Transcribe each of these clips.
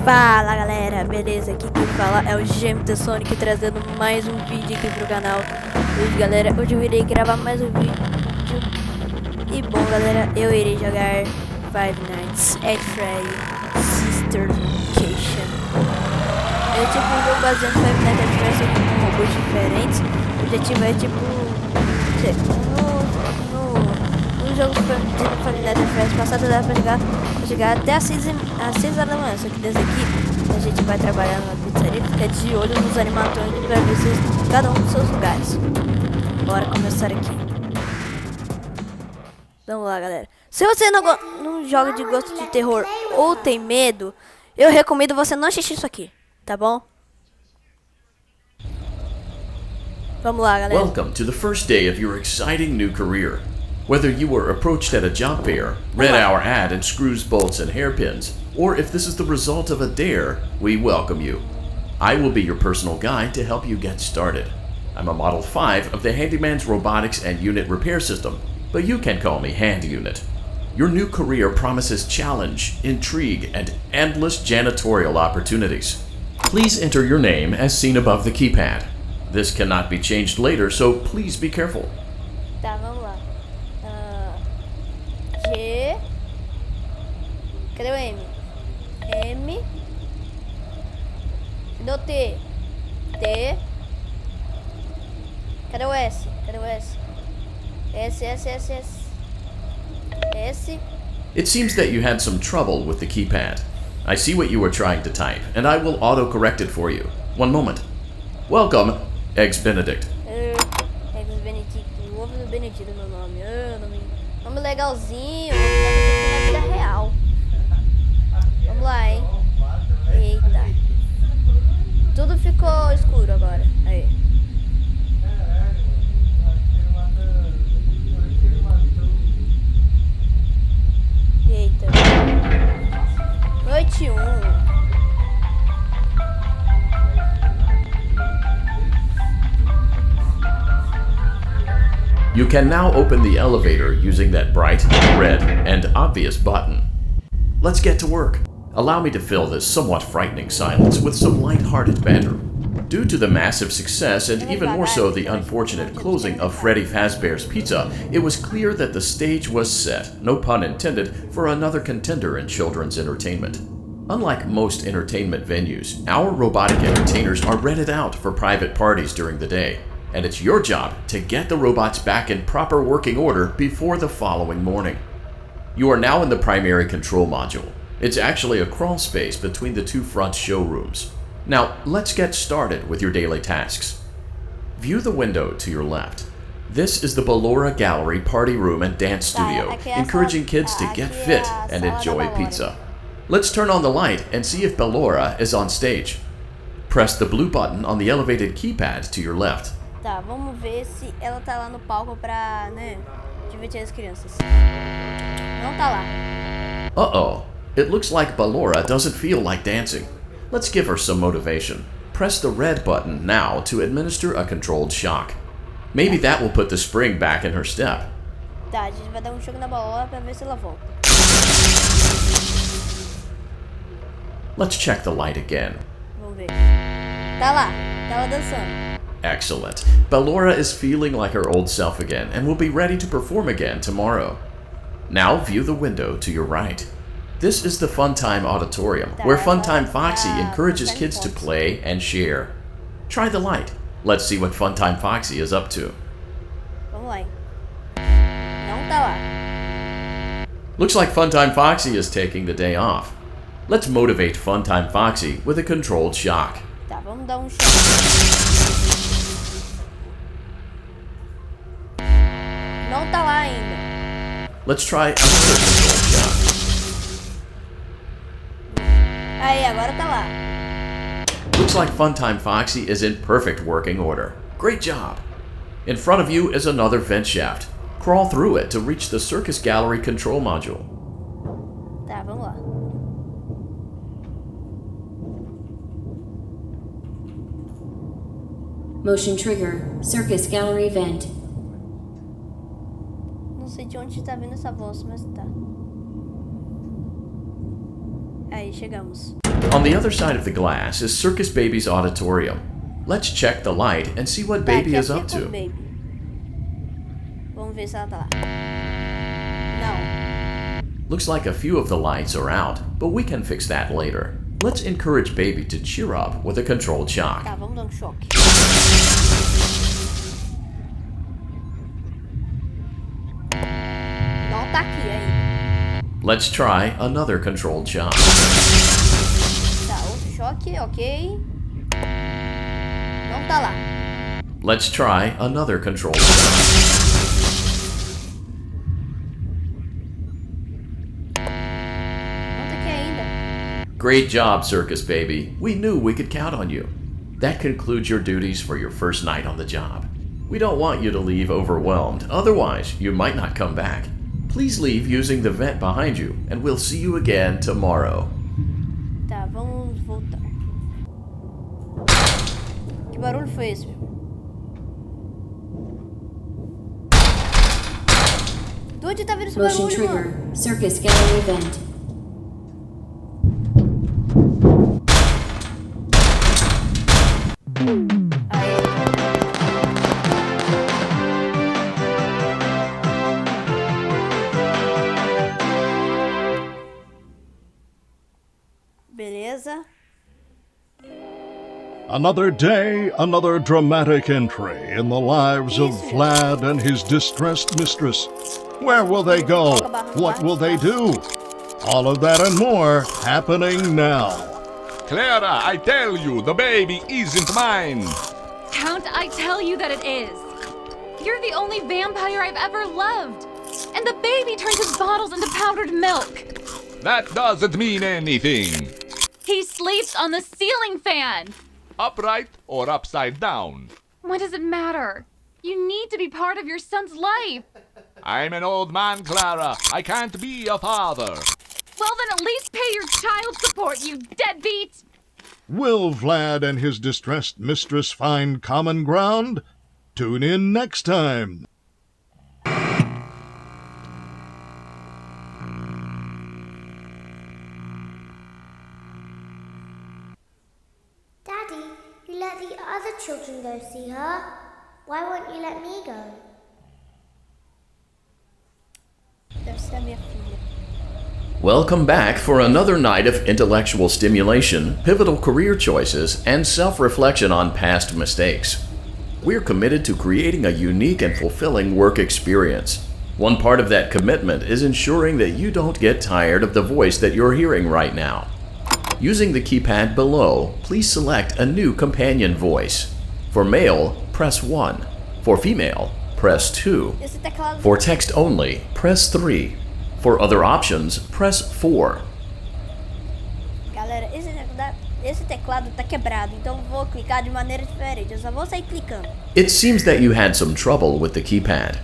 Fala galera, beleza? Aqui quem fala é o Jogando Sonic trazendo mais um vídeo aqui pro canal. Hoje galera, hoje eu irei gravar mais um vídeo. E bom galera, eu irei jogar Five Nights at Freddy Sister Location. É tipo um jogo baseado em Five Nights at Freddy, só que com robôs diferentes. O objetivo é tipo no jogo de Five Nights at Freddy passado dá pra jogar até às 6 horas da manhã. Só que desde aqui a gente vai trabalhar numa pizzaria, fica de olho nos animatrônicos pra ver se cada um dos seus lugares. Bora começar aqui. Vamos lá, galera. Se você não joga de gosto de terror ou tem medo, eu recomendo você não assistir isso aqui, tá bom? Vamos lá, galera. Welcome to the first day of your exciting new career. Whether you were approached at a job fair, read our ad and screws, bolts, and hairpins, or if this is the result of a dare, we welcome you. I will be your personal guide to help you get started. I'm a Model 5 of the Handyman's Robotics and Unit Repair System, but you can call me Hand Unit. Your new career promises challenge, intrigue, and endless janitorial opportunities. Please enter your name as seen above the keypad. This cannot be changed later, so please be careful. Tá, vamos lá. G. Cadê o M? M. Cadê o T? T. Cadê o S? Cadê o S? S. It seems that you had some trouble with the keypad. I see what you were trying to type, and I will auto-correct it for you. One moment. Welcome, Eggs Benedict. Eggs Benedict. O ovo do Benedito é meu nome. Nome legalzinho. Na vida real. Vamos lá, hein? Eita. Tudo ficou escuro agora. Aí. Eita. Noite 1. You can now open the elevator using that bright, red, and obvious button. Let's get to work. Allow me to fill this somewhat frightening silence with some light-hearted banter. Due to the massive success and even more so the unfortunate closing of Freddy Fazbear's Pizza, it was clear that the stage was set, no pun intended, for another contender in children's entertainment. Unlike most entertainment venues, our robotic entertainers are rented out for private parties during the day, and it's your job to get the robots back in proper working order before the following morning. You are now in the primary control module. It's actually a crawl space between the two front showrooms. Now, let's get started with your daily tasks. View the window to your left. This is the Ballora Gallery Party Room and Dance Studio, encouraging kids to get fit and enjoy pizza. Let's turn on the light and see if Ballora is on stage. Press the blue button on the elevated keypad to your left. Tá, vamos ver se ela tá lá no palco pra, né, divertir as crianças. Não tá lá. Uh-oh. It looks like Ballora doesn't feel like dancing. Let's give her some motivation. Press the red button now to administer a controlled shock. Maybe that will put the spring back in her step. Tá, a gente vai dar choque na Ballora pra ver se ela volta. Let's check the light again. Vamos ver. Tá lá dançando. Excellent. Ballora is feeling like her old self again and will be ready to perform again tomorrow. Now view the window to your right. This is the Funtime Auditorium, where Funtime Foxy encourages kids to play and share. Try the light. Let's see what Funtime Foxy is up to. Vamos lá. Não tá lá. Looks like Funtime Foxy is taking the day off. Let's motivate Funtime Foxy with a controlled shock. Tá, vamos dar choque. Não tá lá ainda. Let's try another controlled shock. Aí, agora tá lá. Looks like Funtime Foxy is in perfect working order. Great job! In front of you is another vent shaft. Crawl through it to reach the Circus Gallery control module. Tá, vamos lá. Motion trigger, Circus Gallery vent. Não sei de onde tá vindo essa voz, mas tá. Aí, chegamos. On the other side of the glass is Circus Baby's auditorium. Let's check the light and see what Baby is up to. Baby. Vamos ver se ela tá lá. Não. Looks like a few of the lights are out, but we can fix that later. Let's encourage Baby to cheer up with a controlled shock. Tá, vamos dar um choque. Não tá aqui aí. Let's try another controlled shock. Tá, outro choque, ok. Não tá lá. Let's try another controlled shock. Great job, Circus Baby. We knew we could count on you. That concludes your duties for your first night on the job. We don't want you to leave overwhelmed, otherwise you might not come back. Please leave using the vent behind you, and we'll see you again tomorrow. Tá, vamos voltar. Que barulho foi esse, meu? De onde tá vindo esse Motion barulho, trigger. mano? Circus gallery vent. Beleza. Another day, another dramatic entry in the lives of Vlad and his distressed mistress. Where will they go? What will they do? All of that and more happening now. Clara, I tell you, the baby isn't mine. Count, I tell you that it is. You're the only vampire I've ever loved. And the baby turns his bottles into powdered milk. That doesn't mean anything. He sleeps on the ceiling fan. Upright or upside down? What does it matter? You need to be part of your son's life. I'm an old man, Clara. I can't be a father. Well, then at least pay your child support, you deadbeat! Will Vlad and his distressed mistress find common ground? Tune in next time. Daddy, you let the other children go see her. Why won't you let me go? Deve ser a minha filha. Welcome back for another night of intellectual stimulation, pivotal career choices, and self-reflection on past mistakes. We're committed to creating a unique and fulfilling work experience. One part of that commitment is ensuring that you don't get tired of the voice that you're hearing right now. Using the keypad below, please select a new companion voice. For male, press 1. For female, press 2. Esse teclado. For text only, press 3. For other options, press 4. Galera, esse teclado tá quebrado, então vou clicar de maneira diferente. Eu só vou sair clicando. It seems that you had some trouble with the keypad.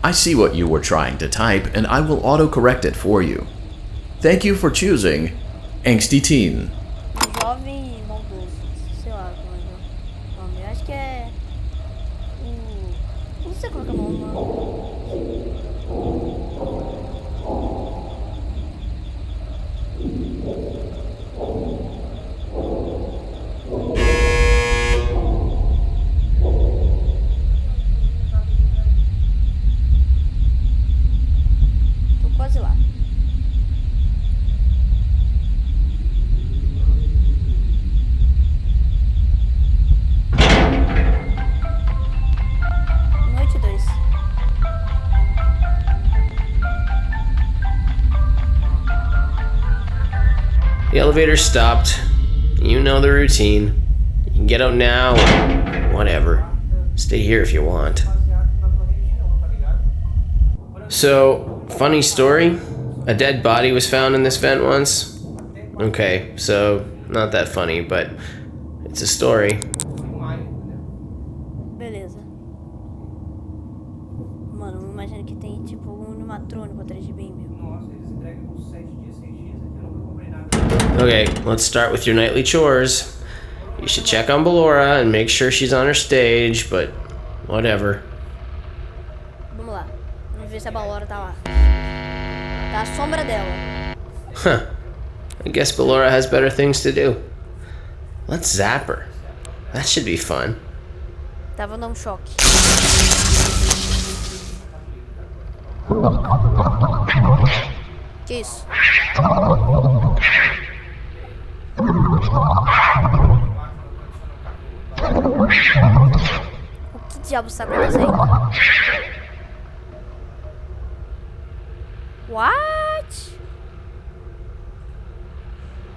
I see what you were trying to type, and I will autocorrect it for you. Thank you for choosing Angsty Teen. Jovem e maldoso. Sei lá como é o nome. Eu acho que é. Não sei qual que é o nome. Tô quase lá. Noite 2. The elevator stopped. You know the routine. You can get out now or whatever. Stay here if you want. So, funny story. A dead body was found in this vent once. Okay, so not that funny, but it's a story. Beleza. Mano, eu imagino que tem tipo um animatrônico atrás de mim, meu. Okay, let's start with your nightly chores. You should check on Ballora and make sure she's on her stage, but whatever. Vamos lá. Vamos ver se a Balora tá lá. Tá a sombra dela. Huh. I guess Ballora has better things to do. Let's zap her. That should be fun. Tá, vou dar um choque. Que isso? O que diabos está acontecendo? What?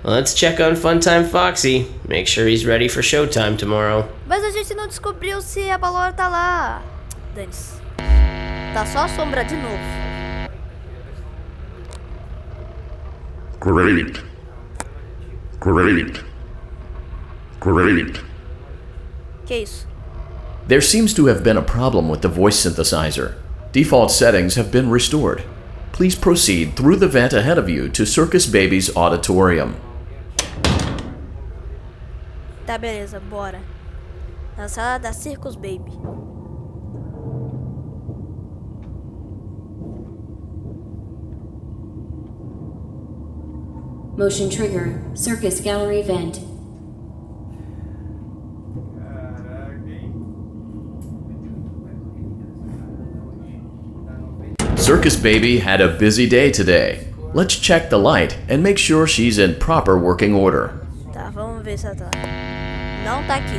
Let's check on Funtime Foxy. Make sure he's ready for showtime tomorrow. Mas a gente não descobriu se a Ballora tá lá. Dane-se. Tá só a sombra de novo. Great. Great. Great. Que isso? There seems to have been a problem with the voice synthesizer. Default settings have been restored. Please proceed through the vent ahead of you to Circus Baby's auditorium. Tá, beleza, bora. Na sala da Circus Baby. Motion trigger. Circus gallery vent. Circus Baby had a busy day today. Let's check the light and make sure she's in proper working order. Tá, vamos ver se ela tá. Não tá aqui.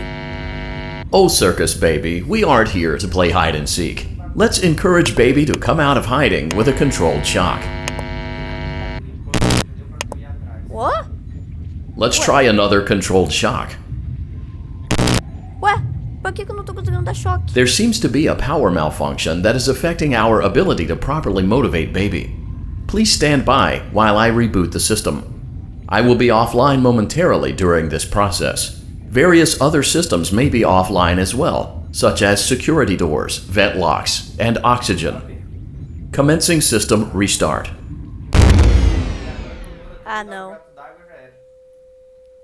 Oh, Circus Baby, we aren't here to play hide and seek. Let's encourage Baby to come out of hiding with a controlled shock. What? Let's try another controlled shock. Ué, por que eu não tô conseguindo dar choque? There seems to be a power malfunction that is affecting our ability to properly motivate Baby. Please stand by while I reboot the system. I will be offline momentarily during this process. Various other systems may be offline as well, such as security doors, vent locks, and oxygen. Commencing system restart. Ah, não.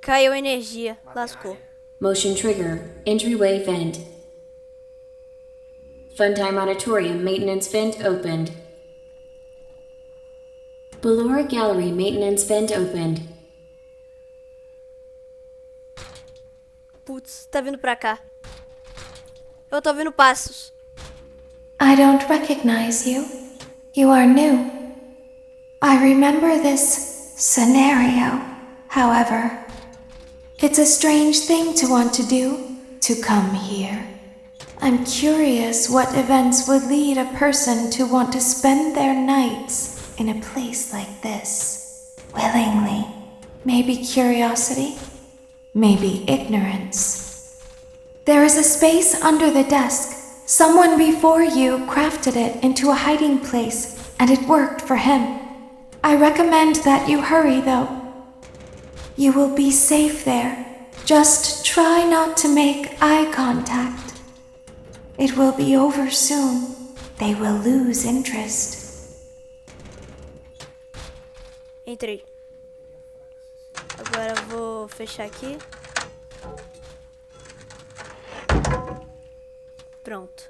Caiu energia. Lascou. Motion trigger. Entryway vent. Funtime auditorium maintenance vent opened. Ballora gallery maintenance vent opened. Putz, tá vindo pra cá. Eu tô ouvindo passos. I don't recognize you. You are new. I remember this scenario, however. It's a strange thing to want to do, to come here. I'm curious what events would lead a person to want to spend their nights in a place like this. Willingly. Maybe curiosity? Maybe ignorance. There is a space under the desk. Someone before you crafted it into a hiding place, and it worked for him. I recommend that you hurry, though. You will be safe there. Just try not to make eye contact. It will be over soon. They will lose interest. Entrei. Agora eu vou fechar aqui. Pronto.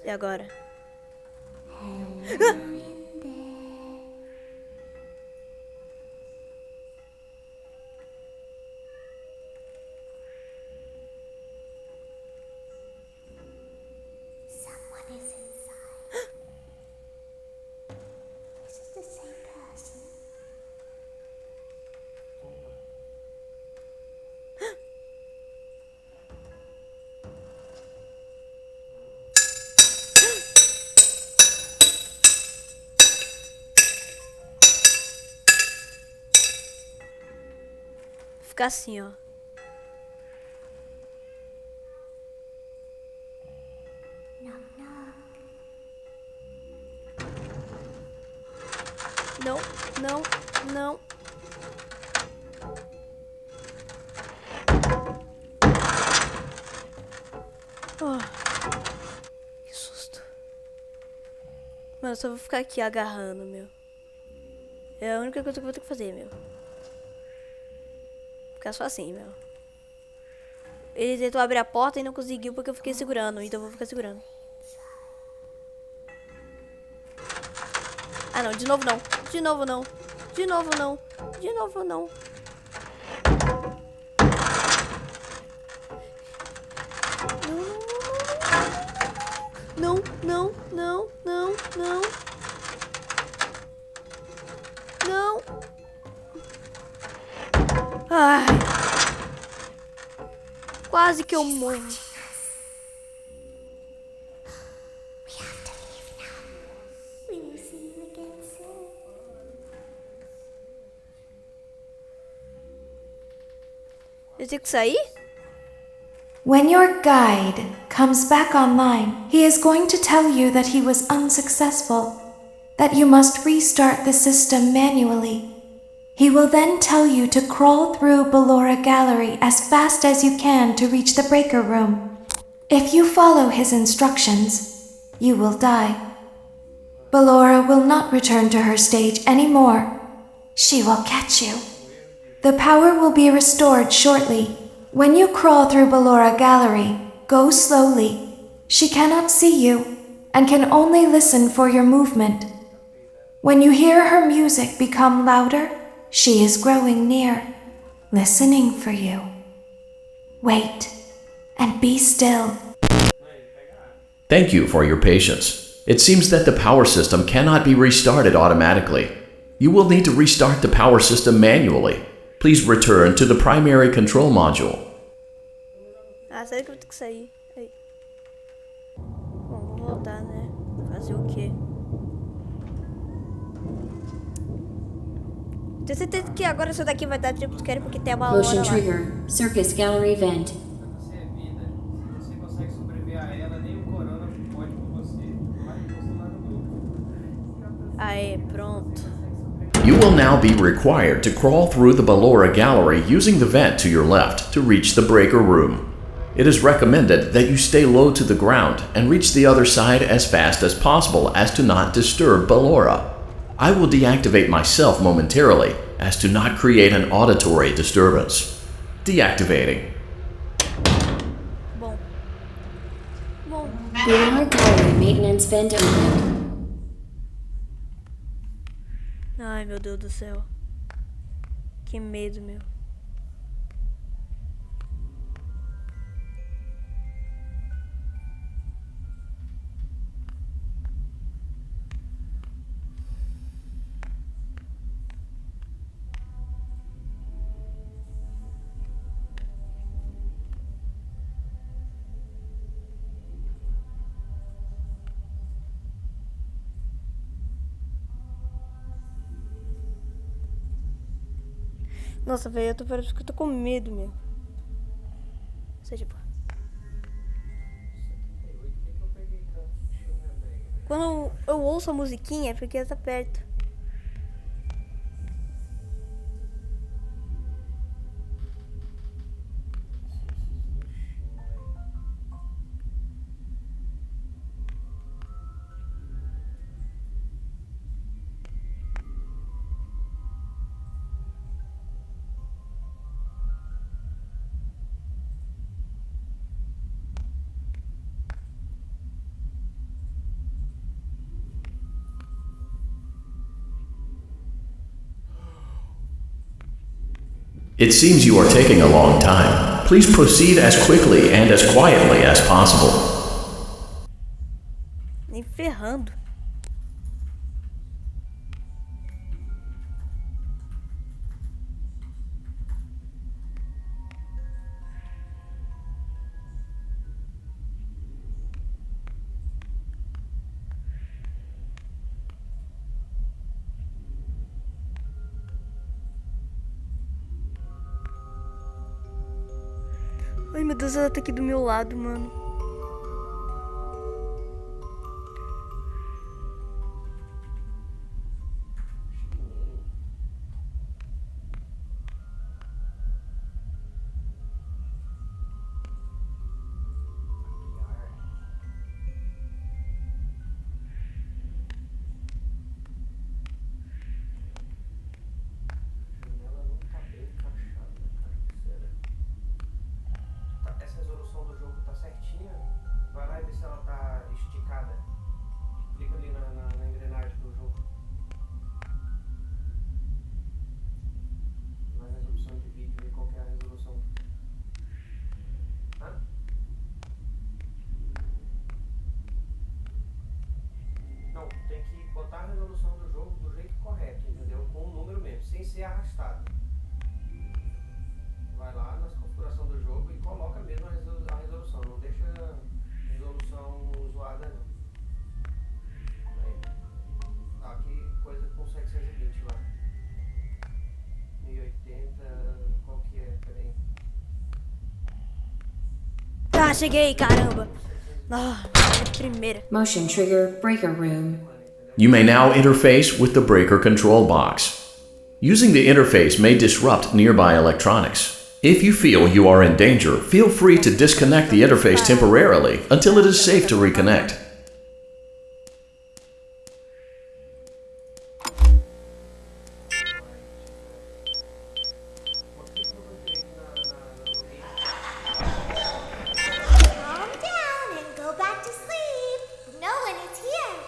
E agora? Someone is inside. This is the same person. Ficar assim, ó. Não, não, não. Oh, que susto. Mano, eu só vou ficar aqui agarrando, meu. É a única coisa que eu vou ter que fazer, meu. ficar só assim, meu. Ele tentou abrir a porta e não conseguiu porque eu fiquei segurando. Então eu vou ficar segurando. Ah, não. De novo não. De novo não. De novo não. De novo não. Não, não, não, não, não. Não. Ai. Quase que eu morro. We will see you again soon. Eu tenho que sair? When your guide comes back online, he is going to tell you that he was unsuccessful, that you must restart the system manually. He will then tell you to crawl through Ballora Gallery as fast as you can to reach the breaker room. If you follow his instructions, you will die. Ballora will not return to her stage anymore. She will catch you. The power will be restored shortly. When you crawl through Ballora Gallery, go slowly. She cannot see you and can only listen for your movement. When you hear her music become louder, she is growing near, listening for you. Wait and be still. Thank you for your patience. It seems that the power system cannot be restarted automatically. You will need to restart the power system manually. Please return to the primary control module. Ah, sério que eu vou ter que sair? Aí. Bom, vou voltar, né? Fazer o quê? Tenho certeza que agora isso daqui vai dar tempo quero porque tem uma hora Motion lá. trigger. Circus gallery vent. Você é vida. Você consegue sobreviver a ela, nem o corona pode com você. Vai encostar no mundo. Aê, pronto. You will now be required to crawl through the Ballora Gallery using the vent to your left to reach the breaker room. It is recommended that you stay low to the ground and reach the other side as fast as possible as to not disturb Ballora. I will deactivate myself momentarily as to not create an auditory disturbance. Deactivating. Bom. Bom. Ballora gallery maintenance vent opened. Ai, meu Deus do céu. Que medo, meu. Nossa, velho, parece que eu tô com medo, meu. Seja, pô. Quando eu ouço a musiquinha é porque ela tá perto. It seems you are taking a long time. Please proceed as quickly and as quietly as possible. Nem ferrando. Ai, meu Deus, ela tá aqui do meu lado, mano. barra e ver se ela tá esticada. Clica ali na engrenagem do jogo. Na resolução de vídeo, ver qual que é a resolução. Hã? Não, tem que botar a resolução do jogo do jeito correto, entendeu? Com o número mesmo, sem ser arrastado. Vai lá nas configurações do jogo e coloca mesmo a resolução. Não deixa a resolução zoada, não. Aí, tá aqui coisa com 720 lá. 1080, qual que é? Peraí. Tá, cheguei, caramba. Ah, primeira. Motion trigger breaker room. You may now interface with the breaker control box. Using the interface may disrupt nearby electronics. If you feel you are in danger, feel free to disconnect the interface temporarily until it is safe to reconnect. Calm down and go back to sleep. No one is here.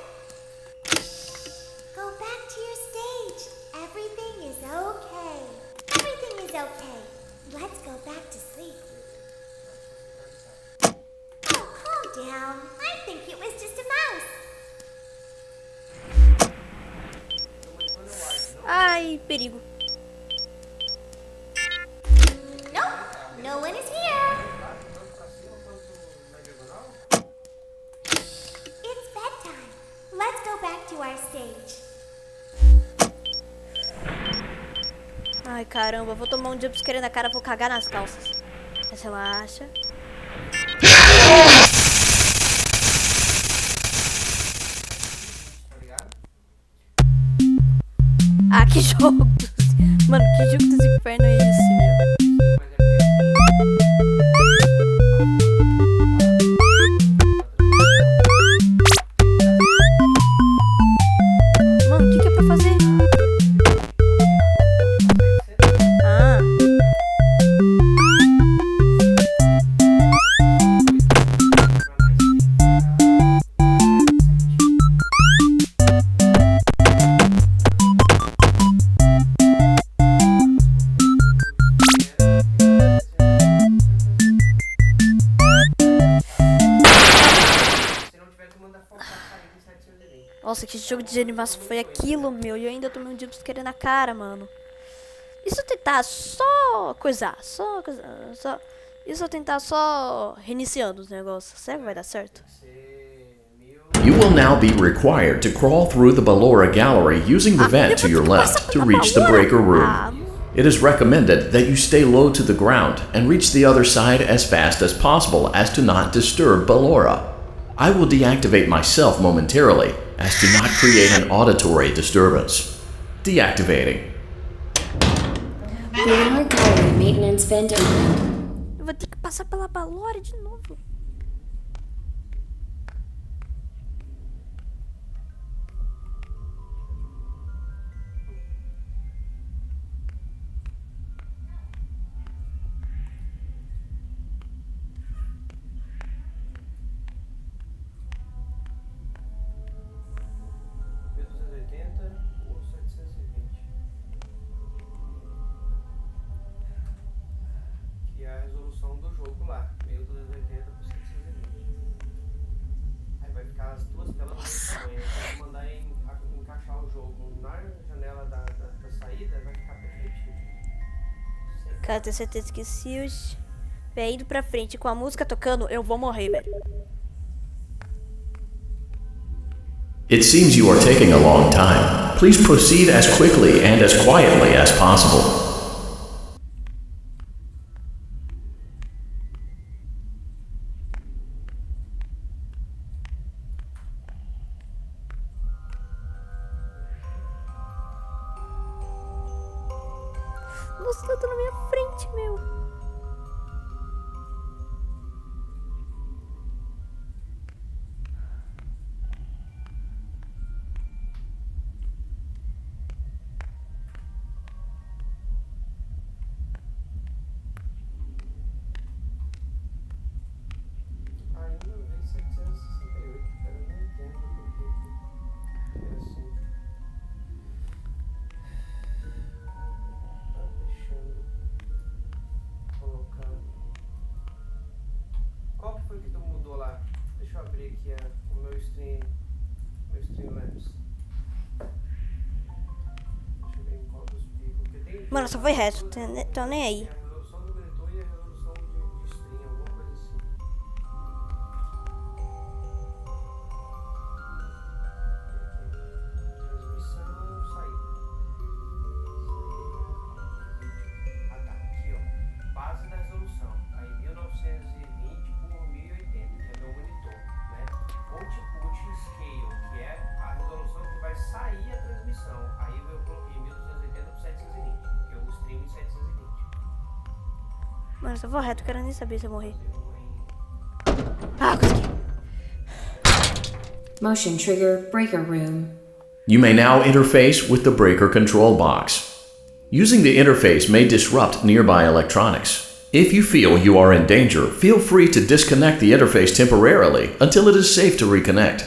Go back to your stage. Everything is okay. Everything is okay. Let's go back to sleep. Oh, calm down. I think it was just a mouse. Ai, perigo. Nope, no one is here. It's bedtime. Let's go back to our stage. Ai, caramba, vou tomar um jumpscare na cara, vou cagar nas calças. Mas relaxa. Ah, que jogo! Mano, que jogo dos infernos é esse, meu? Mano, o que é pra fazer? Ah. Nossa, que jogo de animação foi aquilo, meu? E eu ainda tomei um jumpscare na cara, mano. E se eu tentar só coisar? E se eu tentar só reiniciando os negócios? Será que vai dar certo? You will now be required to crawl through the Ballora gallery using the vent to your left to reach the breaker room. It is recommended that you stay low to the ground and reach the other side as fast as possible as to not disturb Ballora. I will deactivate myself momentarily as to not create an auditory disturbance. Deactivating. Ballora gallery maintenance vent opened. Eu vou ter que passar pela Ballora de novo. Ou 720. Que é a resolução do jogo lá, 1280 por 720. Aí vai ficar as duas telas do mesmo tamanho. Aí vou mandar encaixar o jogo na janela da saída, vai ficar perfeitinho. Cara, tenho certeza que se eu estiver indo pra frente com a música tocando, eu vou morrer, velho. It seems you are taking a long time. Please proceed as quickly and as quietly as possible. Nossa, eu tô na minha frente, meu. Ainda vem 720. Mano, só foi reto. Tô nem aí. A resolução do monitor e a resolução de stream, alguma coisa assim. Transmissão, saída. Ah tá, aqui ó. Base da resolução. Aí 1920 por 1080, que é meu monitor, né? Output scale, que é a resolução que vai sair a transmissão. Aí eu coloquei 1280 por 720, porque eu streamo em 720. Mano, só vou reto, quero nem saber se eu morrer. Ah, consegui. Motion trigger breaker room. You may now interface with the breaker control box. Using the interface may disrupt nearby electronics. If you feel you are in danger, feel free to disconnect the interface temporarily until it is safe to reconnect.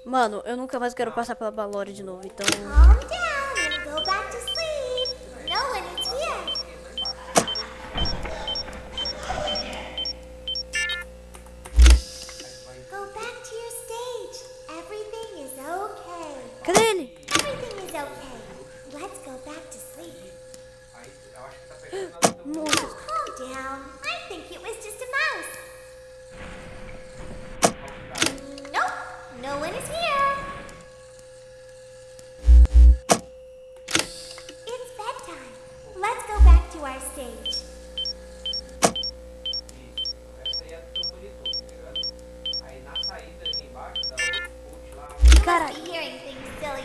Mano, eu nunca mais quero passar pela Balora de novo, então... Calm down and go back to sleep. No one is here. Go back to your stage. Everything is okay. Cadê ele? Everything is okay. Let's go back to sleep. Nossa. Calm down. I think it was just a mouse. Nope. No one is here. It's bedtime. Let's go back to our stage. Essa aí é do teu monitor, tá ligado? Aí na saída ali embaixo, da output lá. You Cara. must be hearing things, silly.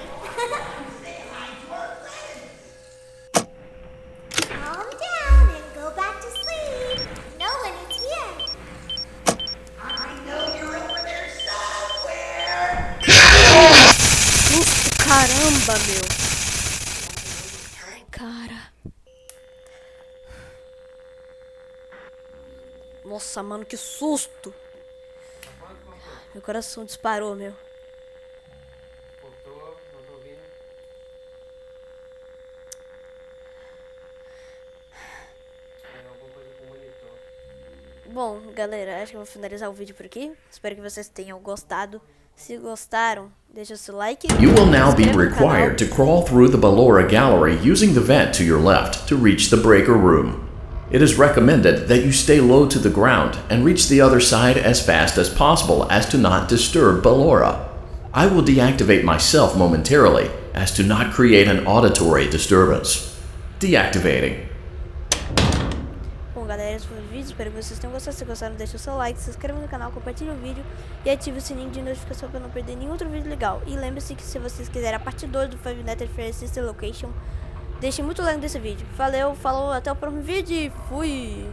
Calm down and go back to sleep. No one is here. Caramba, meu. Ai, cara. Nossa, mano, que susto. Meu coração disparou, meu. Cortou, não tô ouvindo. É alguma coisa com o monitor. Bom, galera, acho que eu vou finalizar o vídeo por aqui. Espero que vocês tenham gostado. Se gostaram, deixa o seu like. You will now be se inscreva no canal. required to crawl through the Ballora gallery using the vent to your left to reach the breaker room. It is recommended that you stay low to the ground and reach the other side as fast as possible as to not disturb Ballora. I will deactivate myself momentarily as to not create an auditory disturbance. Deactivating. Bom, galera, esse foi o vídeo. Espero que vocês tenham gostado. Se gostaram, deixa o seu like, se inscreva no canal, compartilhe o vídeo e ative o sininho de notificação para não perder nenhum outro vídeo legal. E lembre-se que se vocês quiserem a parte 2 do Five Nights at Freddy's Sister Location, deixem muito like nesse vídeo. Valeu, falou, até o próximo vídeo e fui!